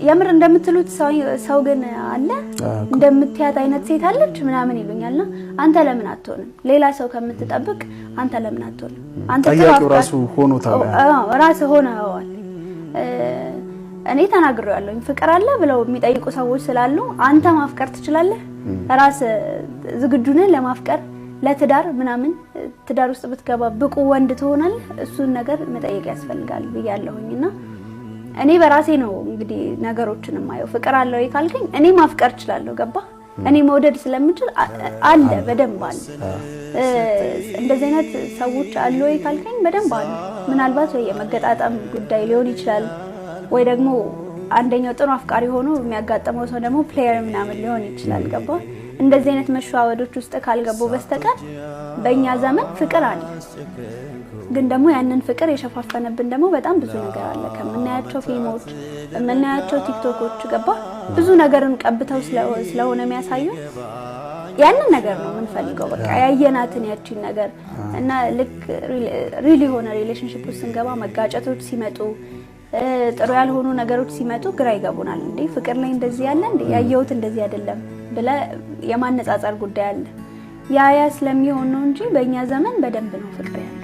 የምር እንደምትሉት ሰው ግን አለ እንደምትያት አይነት ሴት አለች ምናምን ይሉኛልና አንተ ለምን አትሆንም ሌላ ሰው ከምትጠብቅ አንተ ለምን አትሆንም አንተ ጠያቂው ራሱ ሆኖ ታዲያ ራስ ሆነዋል እኔ ተናግሬያለሁ ፍቅር አለ ብለው የሚጠይቁ ሰዎች ስላሉ አንተ ማፍቀር ትችላለህ ራስ ዝግጁ ነህ ለማፍቀር ለትዳር ምናምን ትዳር ውስጥ ብትገባ ብቁ ወንድ ትሆናለህ እሱን ነገር መጠየቅ ያስፈልጋል ብያለሁኝና እኔ በራሴ ነው እንግዲህ ነገሮችን ማየው ፍቅር አለው ይካልከኝ እኔ ማፍቀር እችላለሁ ገባ እኔ መውደድ ስለምችል አለ በደንብ አለ እንደዚህ አይነት ሰዎች አሉ ይካልከኝ በደንብ አለ ምናልባት ወይ የመገጣጣም ጉዳይ ሊሆን ይችላል ወይ ደግሞ አንደኛው ጥሩ አፍቃሪ ሆኖ የሚያጋጥመው ሰው ደግሞ ፕሌየር ምናምን ሊሆን ይችላል ገባ እንደዚህ አይነት መሸዋወዶች ውስጥ ካልገቡ በስተቀር በእኛ ዘመን ፍቅር አለ ግን ደግሞ ያንን ፍቅር የሸፋፈነብን ደግሞ በጣም ብዙ ነገር አለ ከመናያቸው ፊልሞች ከመናያቸው ቲክቶኮች ገባ ብዙ ነገርን ቀብተው ስለሆነ የሚያሳዩ ያንን ነገር ነው የምንፈልገው በቃ ያየናትን ያቺን ነገር እና ልክ ሪሊ ሆነ ሪሌሽንሺፕ ውስጥ እንገባ መጋጨቶች ሲመጡ ጥሩ ያልሆኑ ነገሮች ሲመጡ ግራ ይገቡናል እንዴ ፍቅር ላይ እንደዚህ ያለ እንዴ ያየሁት እንደዚህ አይደለም ብለ የማነጻጸር ጉዳይ አለ ያ ስለሚሆን ነው እንጂ በእኛ ዘመን በደንብ ነው ፍቅር ያለው